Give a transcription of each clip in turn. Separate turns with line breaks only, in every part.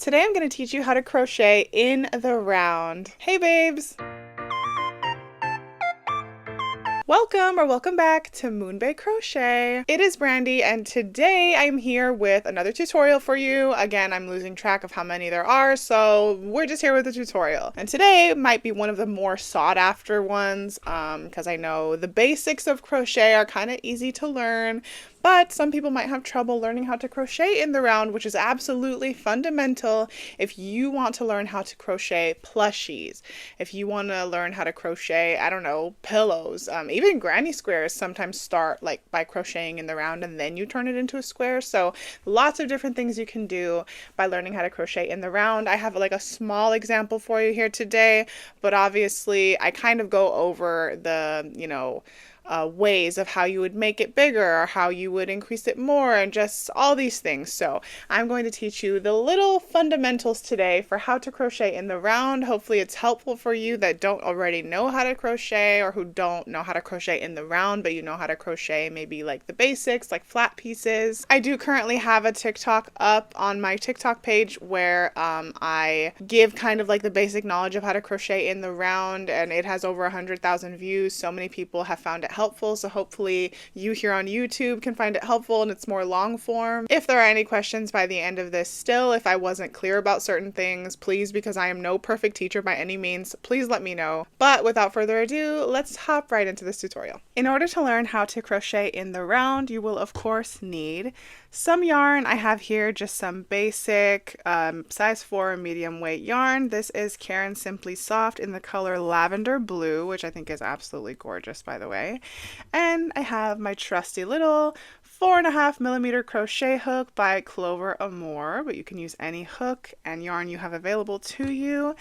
Today I'm going to teach you how to crochet in the round. Hey babes! Welcome back to Moonbae Crochet. It is Brandy and today I'm here with another tutorial for you. Again, I'm losing track of how many there are, so we're just here with a tutorial. And today might be one of the more sought after ones because I know the basics of crochet are kind of easy to learn, but some people might have trouble learning how to crochet in the round, which is absolutely fundamental if you want to learn how to crochet plushies. If you want to learn how to crochet, I don't know, pillows, even granny squares sometimes start like by crocheting in the round and then you turn it into a square. So lots of different things you can do by learning how to crochet in the round. I have like a small example for you here today, but obviously I kind of go over the, ways of how you would make it bigger or how you would increase it more and just all these things. So I'm going to teach you the little fundamentals today for how to crochet in the round. Hopefully it's helpful for you that don't already know how to crochet or who don't know how to crochet in the round, but you know how to crochet maybe like the basics, like flat pieces. I do currently have a TikTok up on my TikTok page where I give kind of like the basic knowledge of how to crochet in the round, and it has over 100,000 views. So many people have found it helpful, so hopefully you here on YouTube can find it helpful and it's more long form. If there are any questions by the end of this still, if I wasn't clear about certain things, please, because I am no perfect teacher by any means, please let me know. But without further ado, let's hop right into this tutorial. In order to learn how to crochet in the round, you will of course need some yarn. I have here just some basic size 4 medium weight yarn. This is Caron Simply Soft in the color Lavender Blue, which I think is absolutely gorgeous, by the way. And I have my trusty little 4.5mm crochet hook by Clover Amour, but you can use any hook and yarn you have available to you.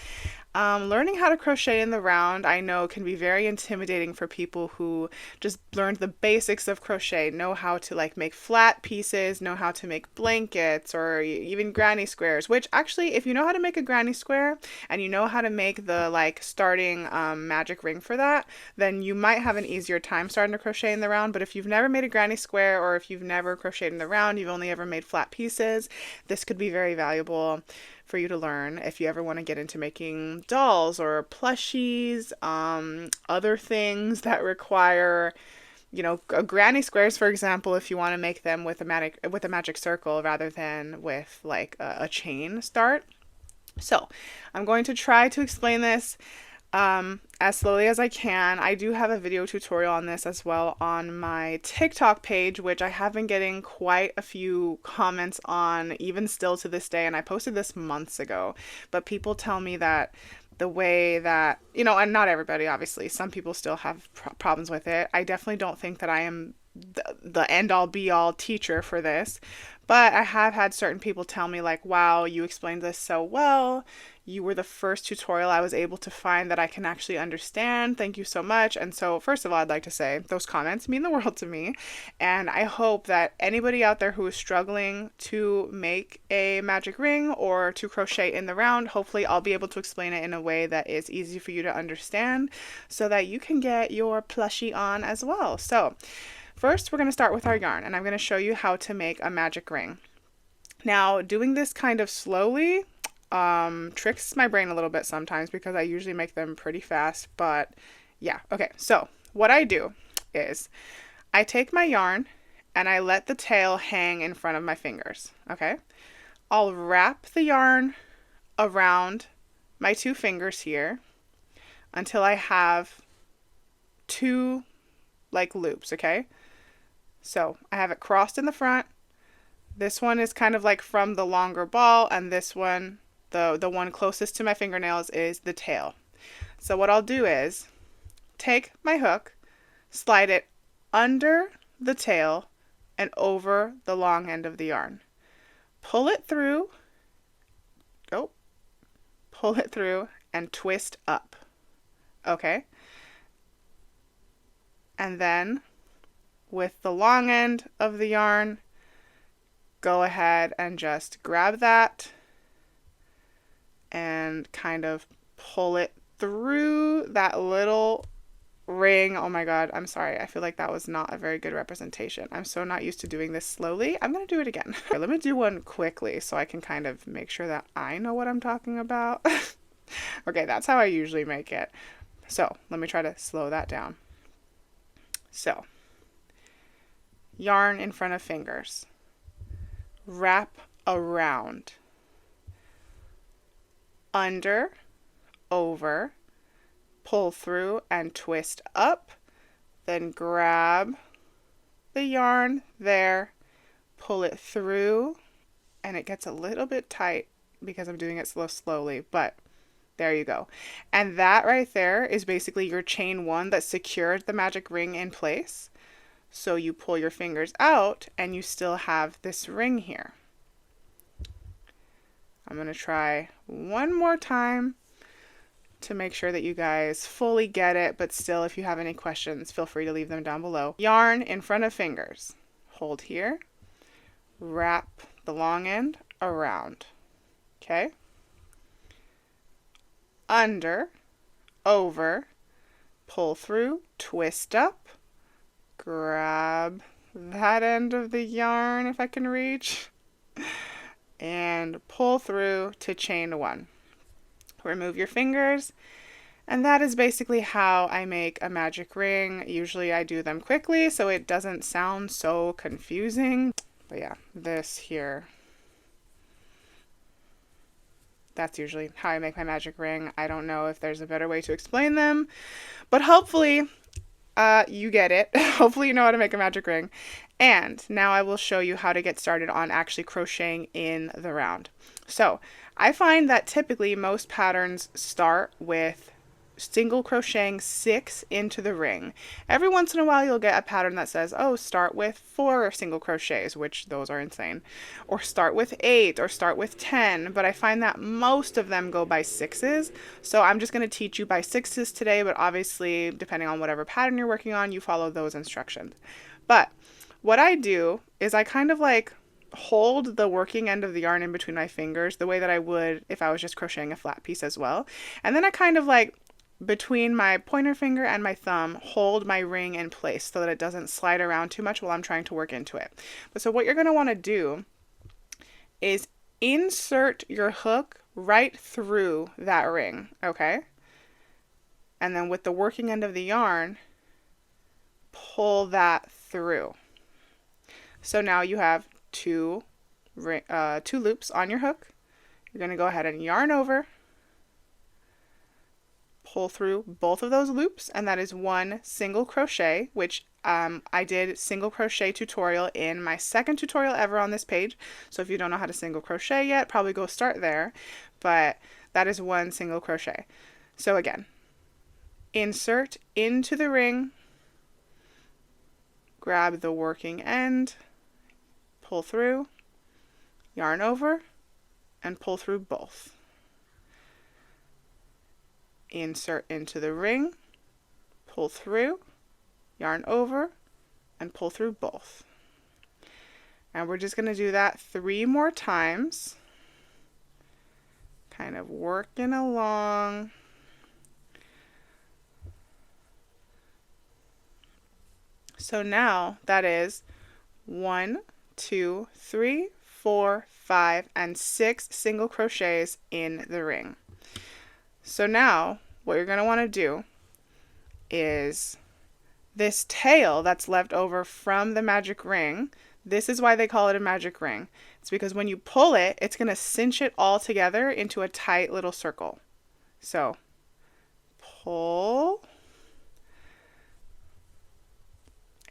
Learning how to crochet in the round, I know, can be very intimidating for people who just learned the basics of crochet, know how to like make flat pieces, know how to make blankets or even granny squares, which actually, if you know how to make a granny square and you know how to make the like starting magic ring for that, then you might have an easier time starting to crochet in the round. But if you've never made a granny square or if you've never crocheted in the round, you've only ever made flat pieces, this could be very valuable for you to learn if you ever want to get into making dolls or plushies, other things that require, granny squares, for example, if you want to make them with a magic circle rather than with like a chain start. So I'm going to try to explain this as slowly as I can. I do have a video tutorial on this as well on my TikTok page, which I have been getting quite a few comments on, even still to this day, and I posted this months ago, but people tell me that the way that, and not everybody, obviously, some people still have problems with it. I definitely don't think that I am the end-all be-all teacher for this, but I have had certain people tell me like, wow, you explained this so well. You were the first tutorial I was able to find that I can actually understand. Thank you so much. And so first of all, I'd like to say those comments mean the world to me. And I hope that anybody out there who is struggling to make a magic ring or to crochet in the round, hopefully I'll be able to explain it in a way that is easy for you to understand so that you can get your plushie on as well. So first, we're going to start with our yarn, and I'm going to show you how to make a magic ring. Now, doing this kind of slowly tricks my brain a little bit sometimes because I usually make them pretty fast, but yeah. Okay, so what I do is I take my yarn and I let the tail hang in front of my fingers, okay? I'll wrap the yarn around my 2 fingers here until I have 2 like loops, okay? So I have it crossed in the front. This one is kind of like from the longer ball, and this one, the one closest to my fingernails, is the tail. So what I'll do is take my hook, slide it under the tail and over the long end of the yarn. Pull it through and twist up. Okay? And then with the long end of the yarn, go ahead and just grab that and kind of pull it through that little ring. Oh my God, I'm sorry. I feel like that was not a very good representation. I'm so not used to doing this slowly. I'm going to do it again. Let me do one quickly so I can kind of make sure that I know what I'm talking about. Okay, that's how I usually make it. So let me try to slow that down. So, yarn in front of fingers. Wrap around. Under, over, pull through and twist up, then grab the yarn there, pull it through, and it gets a little bit tight because I'm doing it slowly, but there you go. And that right there is basically your chain one that secured the magic ring in place. So you pull your fingers out and you still have this ring here. I'm going to try one more time to make sure that you guys fully get it, but still, if you have any questions, feel free to leave them down below. Yarn in front of fingers. Hold here. Wrap the long end around. Okay? Under, over, pull through, twist up, grab that end of the yarn if I can reach, and pull through to chain one. Remove your fingers, and that is basically how I make a magic ring. Usually I do them quickly so it doesn't sound so confusing. But yeah, this here, that's usually how I make my magic ring. I don't know if there's a better way to explain them, but hopefully you get it. Hopefully you know how to make a magic ring. And now I will show you how to get started on actually crocheting in the round. So I find that typically most patterns start with single crocheting 6 into the ring. Every once in a while you'll get a pattern that says, oh, start with 4 single crochets, which those are insane, or start with 8, or start with 10, but I find that most of them go by 6s. So I'm just going to teach you by 6s today, but obviously depending on whatever pattern you're working on, you follow those instructions. But what I do is I kind of like hold the working end of the yarn in between my fingers the way that I would if I was just crocheting a flat piece as well. And then I kind of like between my pointer finger and my thumb hold my ring in place so that it doesn't slide around too much while I'm trying to work into it. But so what you're going to want to do is insert your hook right through that ring, okay? And then with the working end of the yarn, pull that through. So now you have two loops on your hook. You're going to go ahead and yarn over, pull through both of those loops, and that is one single crochet, which I did single crochet tutorial in my second tutorial ever on this page. So if you don't know how to single crochet yet, probably go start there, but that is one single crochet. So again, insert into the ring, grab the working end, pull through, yarn over, and pull through both. Insert into the ring, pull through, yarn over, and pull through both. And we're just going to do that 3 more times, kind of working along. So now that is 1, 2, 3, 4, 5, and 6 single crochets in the ring. So now what you're going to want to do is this tail that's left over from the magic ring. This is why they call it a magic ring. It's because when you pull it, it's going to cinch it all together into a tight little circle. So pull,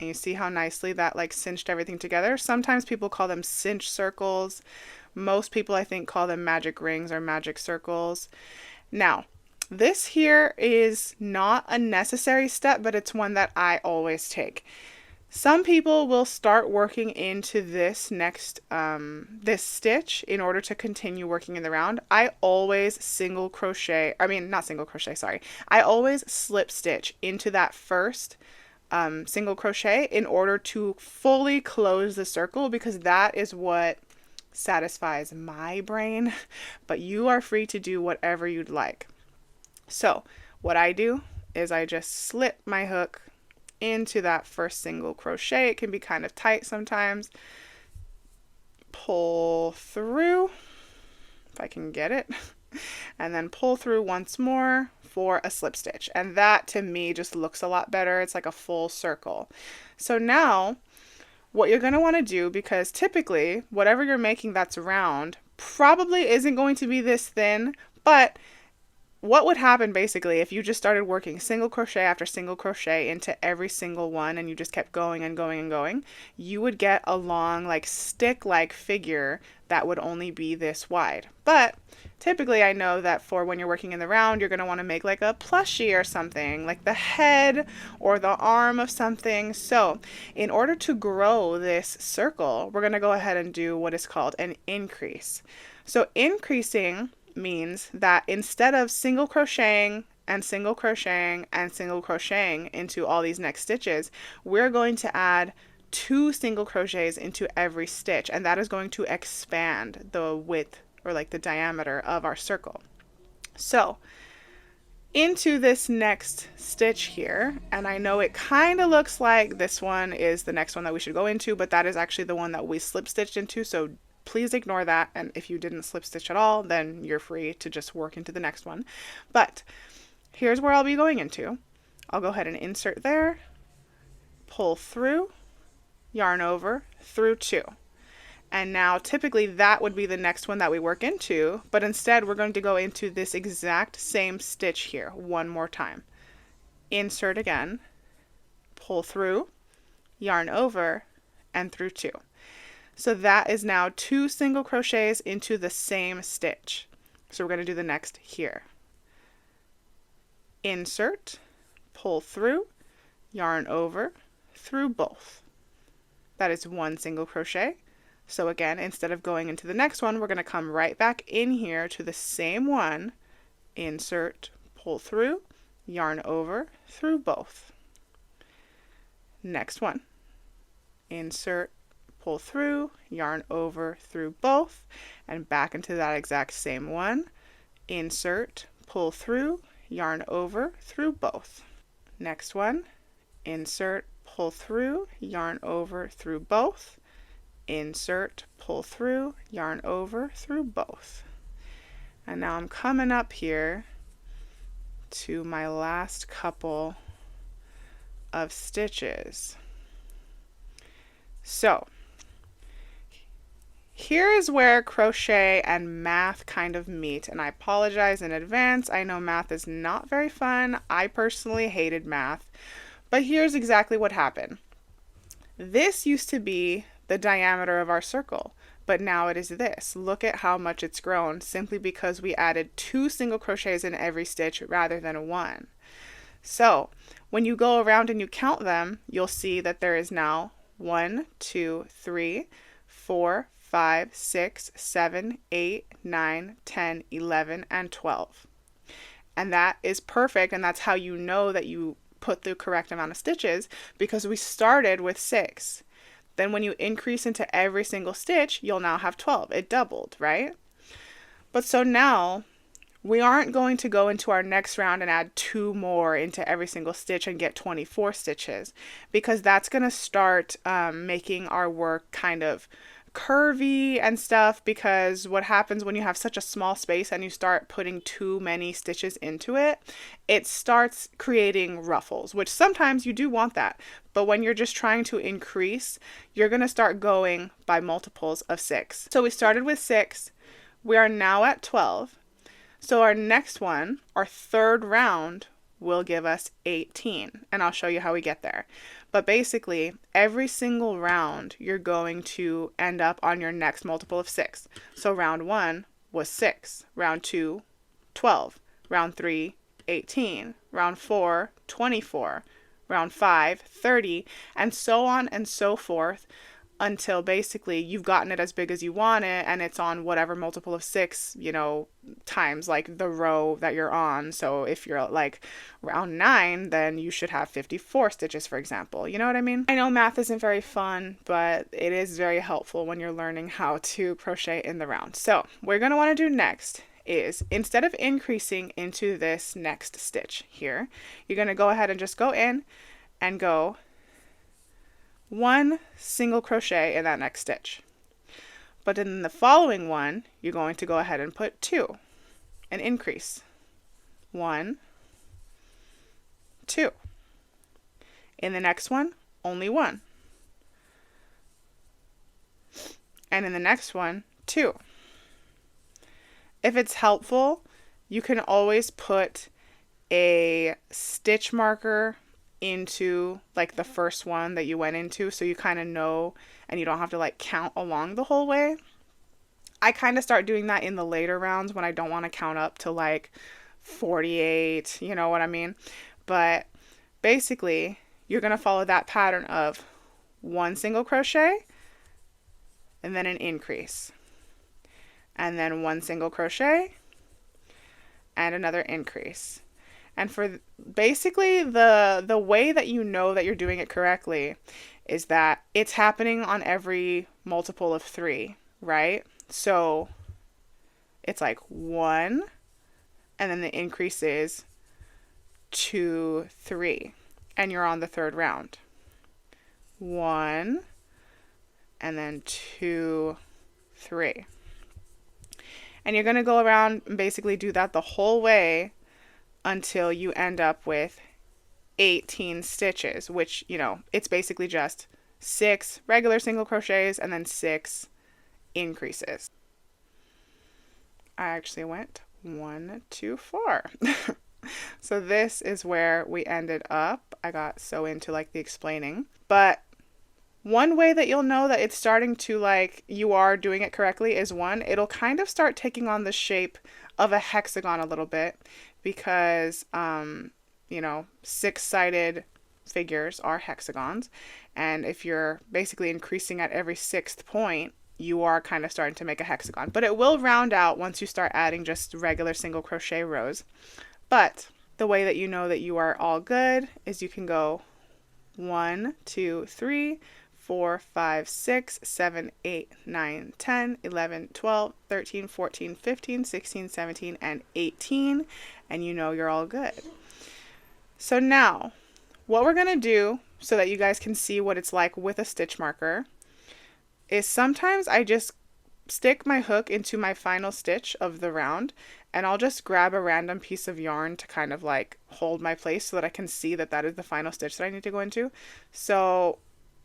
and you see how nicely that like cinched everything together. Sometimes people call them cinch circles. Most people I think call them magic rings or magic circles. Now, this here is not a necessary step, but it's one that I always take. Some people will start working into this next, this stitch in order to continue working in the round. I always I always slip stitch into that first single crochet in order to fully close the circle, because that is what satisfies my brain, but you are free to do whatever you'd like. So what I do is I just slip my hook into that first single crochet. It can be kind of tight sometimes. Pull through, if I can get it, and then pull through once more for a slip stitch. And that to me just looks a lot better. It's like a full circle. So now what you're going to want to do, because typically whatever you're making that's round probably isn't going to be this thin, but what would happen basically if you just started working single crochet after single crochet into every single one and you just kept going and going and going, you would get a long like stick-like figure that would only be this wide. But typically I know that for when you're working in the round, you're going to want to make like a plushie or something, like the head or the arm of something. So in order to grow this circle, we're going to go ahead and do what is called an increase. So increasing means that instead of single crocheting and single crocheting and single crocheting into all these next stitches, we're going to add 2 single crochets into every stitch, and that is going to expand the width or like the diameter of our circle. So into this next stitch here, and I know it kind of looks like this one is the next one that we should go into, but that is actually the one that we slip stitched into, so please ignore that, and if you didn't slip stitch at all, then you're free to just work into the next one. But here's where I'll be going into. I'll go ahead and insert there, pull through, yarn over, through 2. And now typically that would be the next one that we work into, but instead we're going to go into this exact same stitch here one more time. Insert again, pull through, yarn over, and through 2. So that is now 2 single crochets into the same stitch. So we're going to do the next here. Insert, pull through, yarn over, through both. That is 1 single crochet. So again, instead of going into the next one, we're going to come right back in here to the same one, insert, pull through, yarn over, through both. Next one, insert, pull through, yarn over, through both, and back into that exact same one, insert, pull through, yarn over, through both. Next one, insert, pull through, yarn over, through both, insert, pull through, yarn over, through both. And now I'm coming up here to my last couple of stitches. So here is where crochet and math kind of meet, and I apologize in advance. I know math is not very fun. I personally hated math, but here's exactly what happened. This used to be the diameter of our circle, but now it is this. Look at how much it's grown simply because we added 2 single crochets in every stitch rather than 1. So when you go around and you count them, you'll see that there is now 1, 2, 3, 4, 5, 6, 7, 8, 9, 10, 11, and 12. And that is perfect, and that's how you know that you put the correct amount of stitches, because we started with 6. Then when you increase into every single stitch, you'll now have 12. It doubled, right? But so now we aren't going to go into our next round and add 2 more into every single stitch and get 24 stitches, because that's going to start making our work kind of curvy and stuff, because what happens when you have such a small space and you start putting too many stitches into it, it starts creating ruffles, which sometimes you do want that. But when you're just trying to increase, you're going to start going by multiples of 6. So we started with 6. We are now at 12. So our next one, our third round, will give us 18, and I'll show you how we get there. But basically, every single round, you're going to end up on your next multiple of 6. So round 1 was 6, round 2, 12, round 3, 18, round 4, 24, round 5, 30, and so on and so forth, until basically you've gotten it as big as you want it, and it's on whatever multiple of 6, times like the row that you're on. So if you're like round 9, then you should have 54 stitches, for example. You know what I mean? I know math isn't very fun, but it is very helpful when you're learning how to crochet in the round. So what you're going to want to do next is, instead of increasing into this next stitch here, you're going to go ahead and just go in and go 1 single crochet in that next stitch. But in the following one, you're going to go ahead and put 2, an increase. 1, 2. In the next one, only 1. And in the next one, 2. If it's helpful, you can always put a stitch marker into like the first one that you went into, so you kind of know and you don't have to like count along the whole way. I kind of start doing that in the later rounds when I don't want to count up to like 48, you know what I mean? But basically, you're going to follow that pattern of 1 single crochet and then an increase, and then 1 single crochet and another increase. And for basically the way that you know that you're doing it correctly is that it's happening on every multiple of 3, right? So it's like 1, and then the increase is 2, 3, and you're on the 3rd round. 1, and then 2, 3. And you're going to go around and basically do that the whole way until you end up with 18 stitches, which, you know, it's basically just 6 regular single crochets and then 6 increases. I actually went 1 too far. So this is where we ended up. I got so into like the explaining. But one way that you'll know that it's starting to like you are doing it correctly is it'll kind of start taking on the shape of a hexagon a little bit, because you know, 6-sided figures are hexagons, and if you're basically increasing at every 6th point, you are kind of starting to make a hexagon. But it will round out once you start adding just regular single crochet rows. But the way that you know that you are all good is you can go 1, 2, 3, 4, 5, 6, 7, 8, 9, 10, 11, 12, 13, 14, 15, 16, 17, and 18, and you know you're all good. So now, what we're going to do so that you guys can see what it's like with a stitch marker is sometimes I just stick my hook into my final stitch of the round, and I'll just grab a random piece of yarn to kind of like hold my place so that I can see that that is the final stitch that I need to go into. So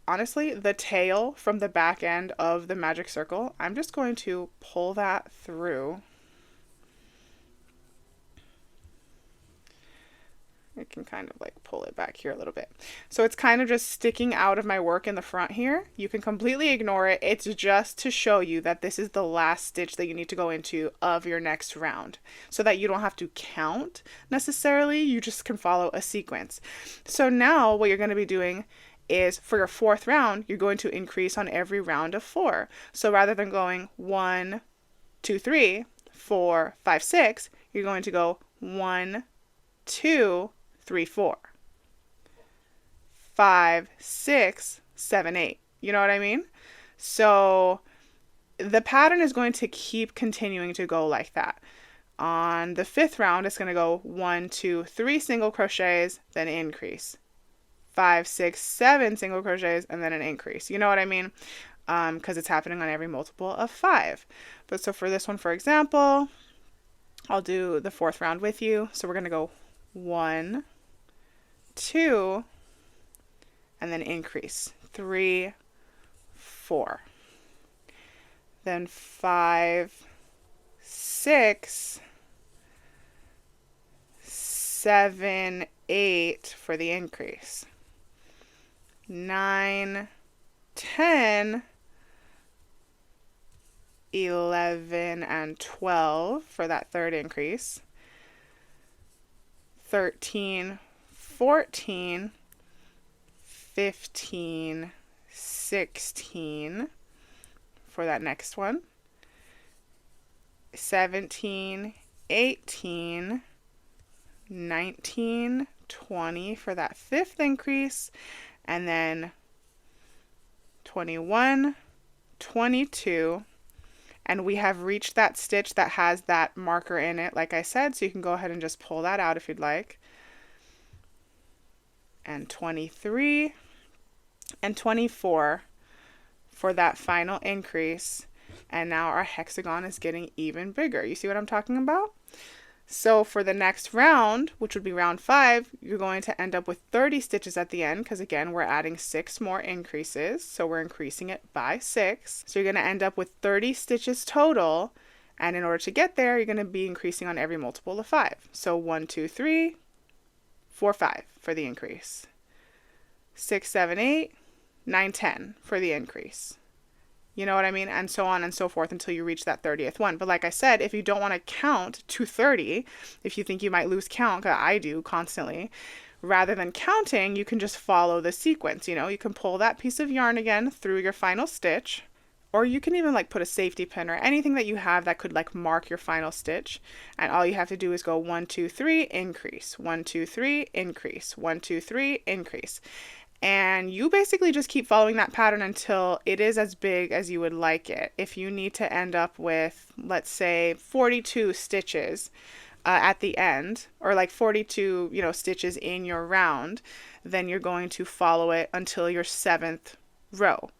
honestly, the tail from the back end of the magic circle, I'm just going to pull that through. I can kind of like pull it back here a little bit. So it's kind of just sticking out of my work in the front here. You can completely ignore it. It's just to show you that this is the last stitch that you need to go into of your next round, so that you don't have to count necessarily. You just can follow a sequence. So now what you're going to be doing is for your 4th round, you're going to increase on every round of 4. So rather than going 1, 2, 3, 4, 5, 6, you're going to go 1, 2, 3, 4, 5, 6, 7, 8. You know what I mean? So the pattern is going to keep continuing to go like that. On the 5th round, it's going to go 1, 2, 3 single crochets, then increase. 5, 6, 7 single crochets, and then an increase. You know what I mean? Because it's happening on every multiple of 5. But so for this one, for example, I'll do the 4th round with you. So we're going to go 1, 2, and then increase. 3, 4. Then 5, 6, 7, 8 for the increase. 9, 10, 11, and 12 for that 3rd increase. 13, 14, 15, 16 for that next one. 17, 18, 19, 20 for that 5th increase, and then 21, 22, And we have reached that stitch that has that marker in it, like I said, so you can go ahead and just pull that out if you'd like. And 23 and 24 for that final increase. And now our hexagon is getting even bigger. You see what I'm talking about? So for the next round, which would be round 5, you're going to end up with 30 stitches at the end because, again, we're adding 6 more increases. So we're increasing it by 6. So you're going to end up with 30 stitches total. And in order to get there, you're going to be increasing on every multiple of 5. So 1, 2, 3, 4, 5 for the increase. 6, 7, 8, 9, 10 for the increase. You know what I mean? And so on and so forth until you reach that 30th one. But like I said, if you don't want to count to 30, if you think you might lose count, 'cause I do constantly, rather than counting, you can just follow the sequence. You know, you can pull that piece of yarn again through your final stitch, or you can even like put a safety pin or anything that you have that could like mark your final stitch. And all you have to do is go 1, 2, 3, increase, 1, 2, 3, increase, 1, 2, 3, increase. And you basically just keep following that pattern until it is as big as you would like it. If you need to end up with, let's say, 42 stitches at the end, or like 42, stitches in your round, then you're going to follow it until your 7th row.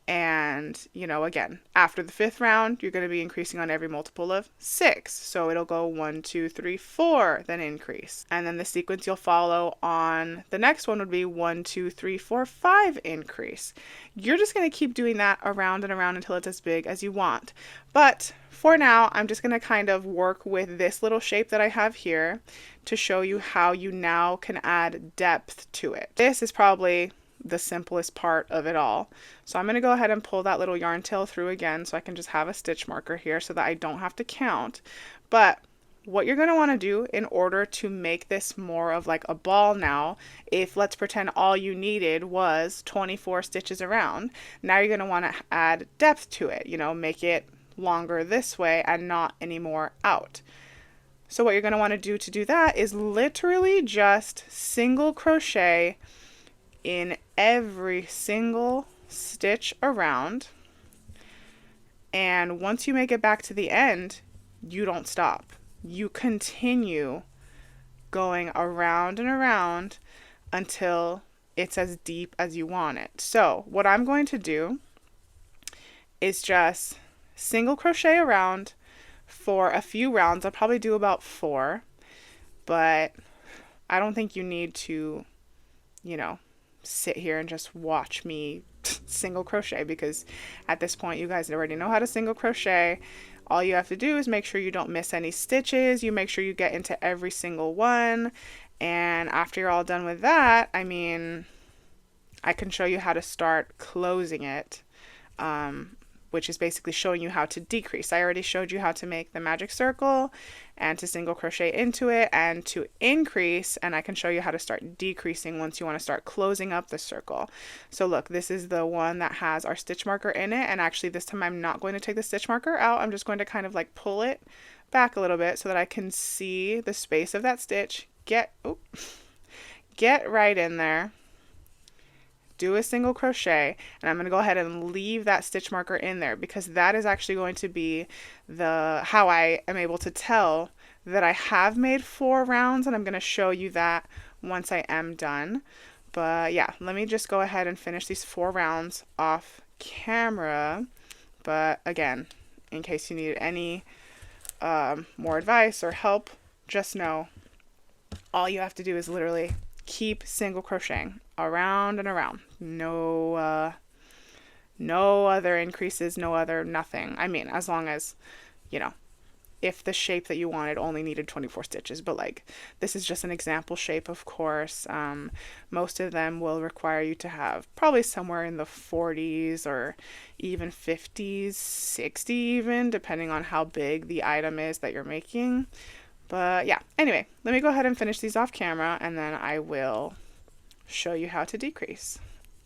And, again, after the 5th round, you're going to be increasing on every multiple of 6. So it'll go 1, 2, 3, 4, then increase. And then the sequence you'll follow on the next one would be 1, 2, 3, 4, 5, increase. You're just going to keep doing that around and around until it's as big as you want. But for now, I'm just going to kind of work with this little shape that I have here to show you how you now can add depth to it. This is probably the simplest part of it all. So I'm going to go ahead and pull that little yarn tail through again so I can just have a stitch marker here so that I don't have to count. But what you're going to want to do in order to make this more of like a ball now, if let's pretend all you needed was 24 stitches around, now you're going to want to add depth to it, make it longer this way and not any more out. So what you're going to want to do that is literally just single crochet in every single stitch around, and once you make it back to the end, you don't stop. You continue going around and around until it's as deep as you want it. So what I'm going to do is just single crochet around for a few rounds. I'll probably do about 4, but I don't think you need to, sit here and just watch me single crochet, because at this point you guys already know how to single crochet. All you have to do is make sure you don't miss any stitches. You make sure you get into every single one. And after you're all done with that, I can show you how to start closing it, which is basically showing you how to decrease. I already showed you how to make the magic circle and to single crochet into it and to increase, and I can show you how to start decreasing once you want to start closing up the circle. So look, this is the one that has our stitch marker in it, and actually this time I'm not going to take the stitch marker out. I'm just going to kind of like pull it back a little bit so that I can see the space of that stitch. Get right in there. Do a single crochet, and I'm going to go ahead and leave that stitch marker in there because that is actually going to be how I am able to tell that I have made 4 rounds, and I'm going to show you that once I am done. But yeah, let me just go ahead and finish these 4 rounds off camera. But again, in case you need any more advice or help, just know all you have to do is literally keep single crocheting around and around. No other increases, no other nothing. As long as, if the shape that you wanted only needed 24 stitches, but like this is just an example shape, of course. Most of them will require you to have probably somewhere in the 40s or even 50s, 60 even, depending on how big the item is that you're making. But yeah, anyway, let me go ahead and finish these off camera, and then I will show you how to decrease.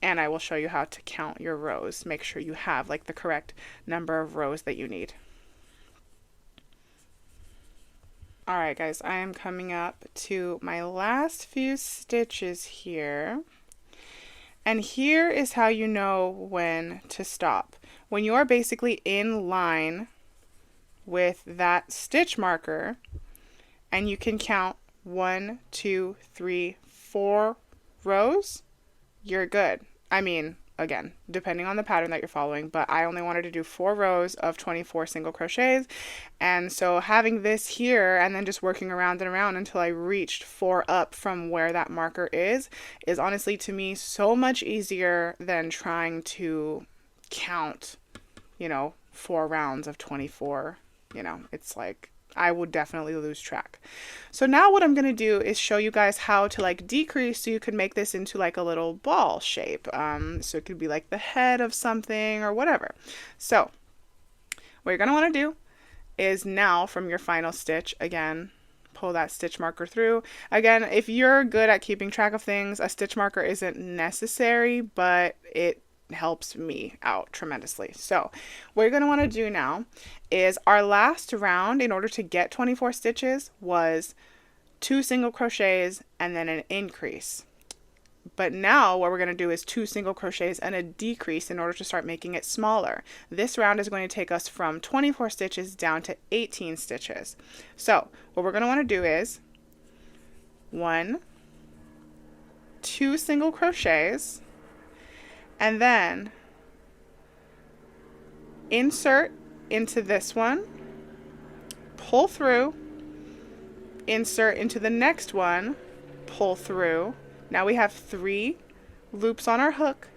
And I will show you how to count your rows. Make sure you have like the correct number of rows that you need. Alright guys, I am coming up to my last few stitches here. And here is how you know when to stop. When you are basically in line with that stitch marker and you can count 1, 2, 3, 4 rows, you're good. I mean, again, depending on the pattern that you're following, but I only wanted to do 4 rows of 24 single crochets. And so having this here and then just working around and around until I reached 4 up from where that marker is honestly to me so much easier than trying to count, 4 rounds of 24. It's like I would definitely lose track. So now what I'm going to do is show you guys how to like decrease so you can make this into like a little ball shape. So it could be like the head of something or whatever. So what you're going to want to do is now from your final stitch, again, pull that stitch marker through. Again, if you're good at keeping track of things, a stitch marker isn't necessary, but it helps me out tremendously. So what you're going to want to do now is our last round in order to get 24 stitches was 2 single crochets and then an increase. But now what we're going to do is 2 single crochets and a decrease in order to start making it smaller. This round is going to take us from 24 stitches down to 18 stitches. So what we're going to want to do is 1, 2 single crochets, and then insert into this one, pull through, insert into the next one, pull through. Now we have 3 loops on our hook,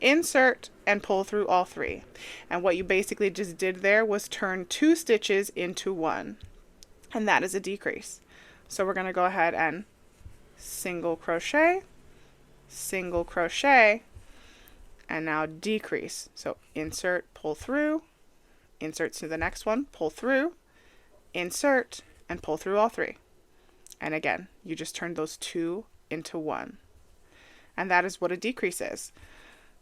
insert and pull through all 3. And what you basically just did there was turn 2 stitches into 1. And that is a decrease. So we're going to go ahead and single crochet, and now decrease. So insert, pull through, insert to the next one, pull through, insert, and pull through all 3. And again, you just turned those 2 into 1. And that is what a decrease is.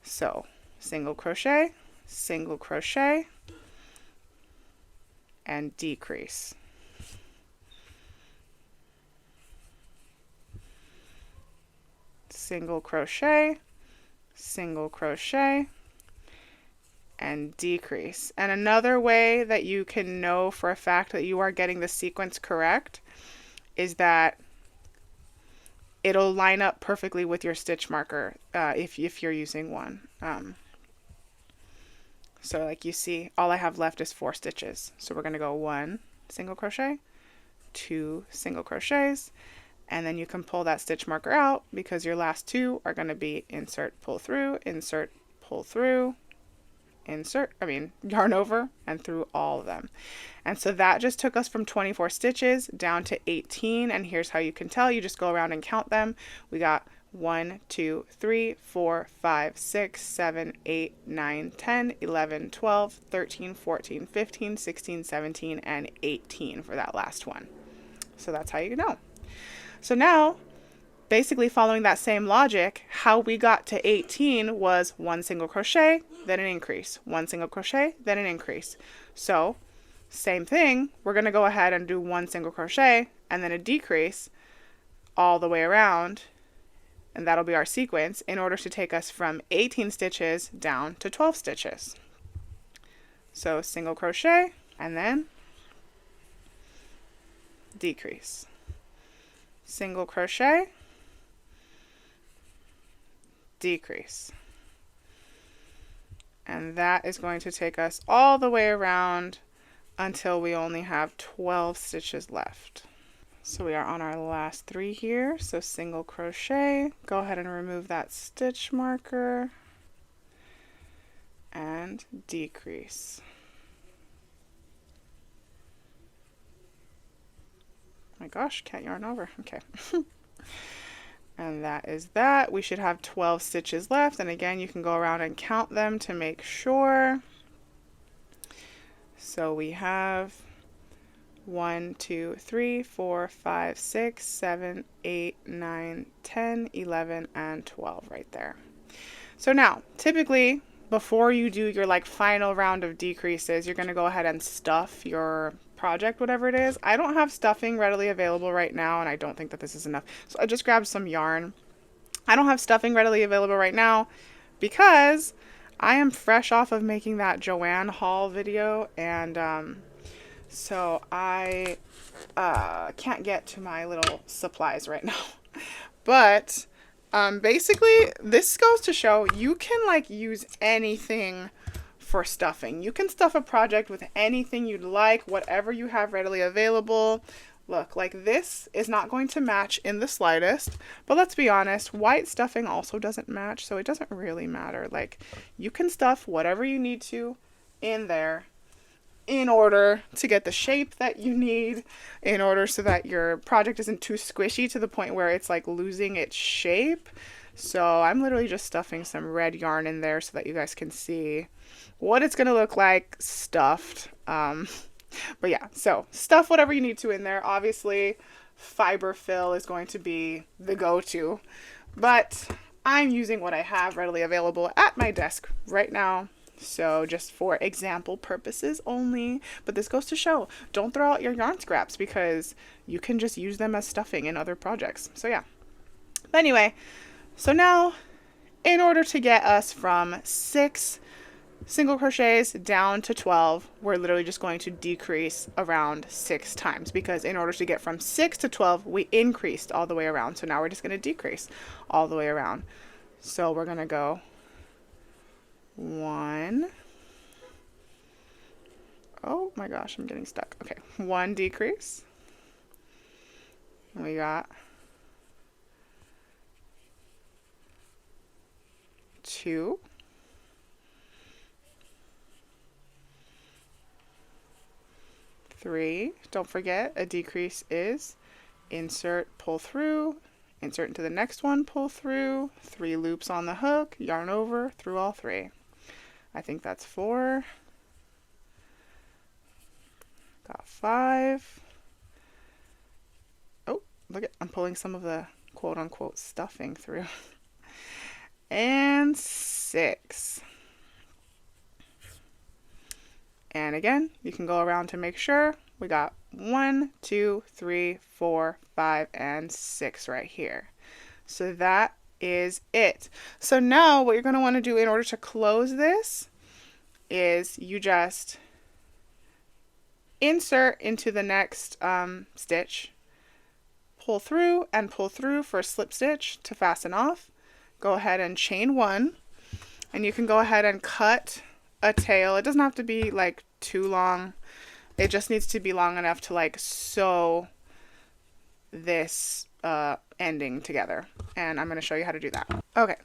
So single crochet, and decrease. Single crochet, and decrease. And another way that you can know for a fact that you are getting the sequence correct is that it'll line up perfectly with your stitch marker if you're using one. So like you see, all I have left is 4 stitches. So we're going to go 1 single crochet, 2 single crochets, and then you can pull that stitch marker out because your last 2 are going to be insert, pull through, insert, pull through, yarn over and through all of them. And so that just took us from 24 stitches down to 18. And here's how you can tell. You just go around and count them. We got 1, 2, 3, 4, 5, 6, 7, 8, 9, 10, 11, 12, 13, 14, 15, 16, 17, and 18 for that last one. So that's how you know. So now, basically following that same logic, how we got to 18 was 1 single crochet, then an increase, 1 single crochet, then an increase. So same thing, we're going to go ahead and do 1 single crochet and then a decrease all the way around, and that'll be our sequence in order to take us from 18 stitches down to 12 stitches. So single crochet and then decrease, single crochet, decrease. And that is going to take us all the way around until we only have 12 stitches left. So we are on our last 3 here. So single crochet, go ahead and remove that stitch marker and decrease. My gosh, can't yarn over. Okay. And that is that. We should have 12 stitches left. And again, you can go around and count them to make sure. So we have 1, 2, 3, 4, 5, 6, 7, 8, 9, 10, 11, and 12 right there. So now, typically, before you do your like final round of decreases, you're going to go ahead and stuff your project, whatever it is. I don't have stuffing readily available right now, and I don't think that this is enough. So I just grabbed some yarn I don't have stuffing readily available right now because I am fresh off of making that Joanne haul video, and so I can't get to my little supplies right now. But basically, this goes to show you can like use anything for stuffing. You can stuff a project with anything you'd like, whatever you have readily available. Look, like this is not going to match in the slightest, but let's be honest, white stuffing also doesn't match, so it doesn't really matter. Like, you can stuff whatever you need to in there in order to get the shape that you need, in order so that your project isn't too squishy to the point where it's like losing its shape. So I'm literally just stuffing some red yarn in there so that you guys can see what it's going to look like stuffed. But yeah, so stuff whatever you need to in there. Obviously, fiber fill is going to be the go-to, but I'm using what I have readily available at my desk right now. So just for example purposes only, but this goes to show, don't throw out your yarn scraps because you can just use them as stuffing in other projects. So yeah. But anyway, so now in order to get us from 6 single crochets down to 12, we're literally just going to decrease around 6 times, because in order to get from 6 to 12, we increased all the way around. So now we're just going to decrease all the way around. So we're going to go 1. Oh my gosh, I'm getting stuck. Okay, 1 decrease. We got 2. 3. Don't forget, a decrease is insert, pull through, insert into the next one, pull through, 3 loops on the hook, yarn over through all 3. I think that's 4. Got 5. Oh, look at, I'm pulling some of the quote unquote stuffing through. And 6. And again, you can go around to make sure. We got 1, 2, 3, 4, 5, and 6 right here. So that is it. So now what you're going to want to do in order to close this is you just insert into the next stitch, pull through and pull through for a slip stitch to fasten off. Go ahead and chain 1, and you can go ahead and cut a tail. It doesn't have to be like too long. It just needs to be long enough to like sew this ending together, and I'm going to show you how to do that. Okay,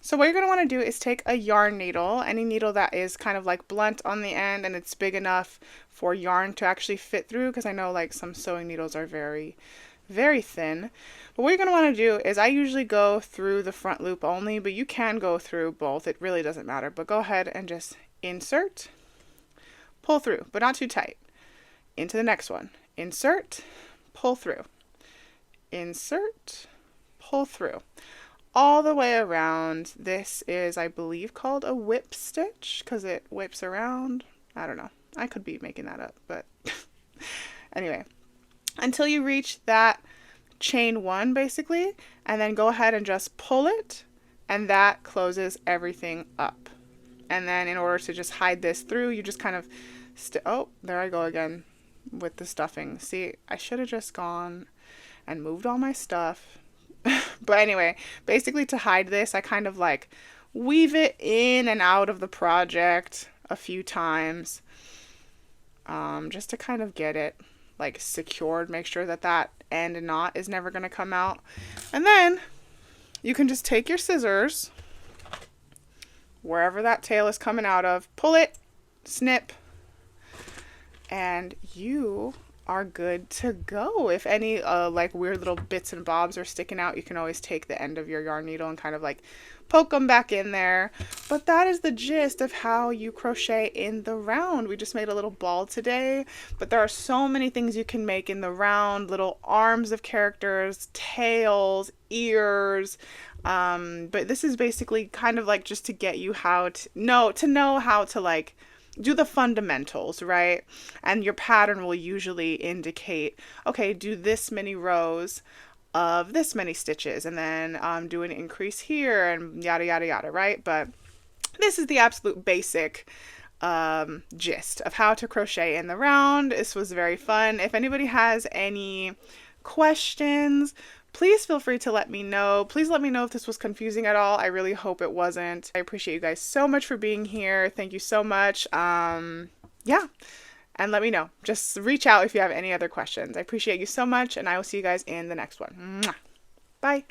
so what you're going to want to do is take a yarn needle, any needle that is kind of like blunt on the end and it's big enough for yarn to actually fit through, because I know like some sewing needles are very thin. But what you're going to want to do is, I usually go through the front loop only, but you can go through both. It really doesn't matter. But go ahead and just insert, pull through, but not too tight. Into the next one. Insert, pull through. Insert, pull through. All the way around. This is, I believe, called a whip stitch because it whips around. I don't know. I could be making that up, but anyway. Until you reach that chain 1 basically, and then go ahead and just pull it, and that closes everything up. And then in order to just hide this through, you just kind of oh, there I go again with the stuffing. See, I should have just gone and moved all my stuff. But anyway, basically to hide this, I kind of like weave it in and out of the project a few times, just to kind of get it like secured, make sure that that end knot is never going to come out. And then you can just take your scissors, wherever that tail is coming out of, pull it, snip, and you are good to go. If any like weird little bits and bobs are sticking out, you can always take the end of your yarn needle and kind of like poke them back in there. But that is the gist of how you crochet in the round. We just made a little ball today, but there are so many things you can make in the round. Little arms of characters, tails, ears. But this is basically kind of like just to get you how to know how to like do the fundamentals, right? And your pattern will usually indicate, okay, do this many rows of this many stitches, and then do an increase here, and yada yada yada, right? But this is the absolute basic gist of how to crochet in the round. This was very fun. If anybody has any questions, please feel free to let me know. Please let me know if this was confusing at all. I really hope it wasn't. I appreciate you guys so much for being here. Thank you so much. Yeah, and let me know. Just reach out if you have any other questions. I appreciate you so much, and I will see you guys in the next one. Mwah. Bye.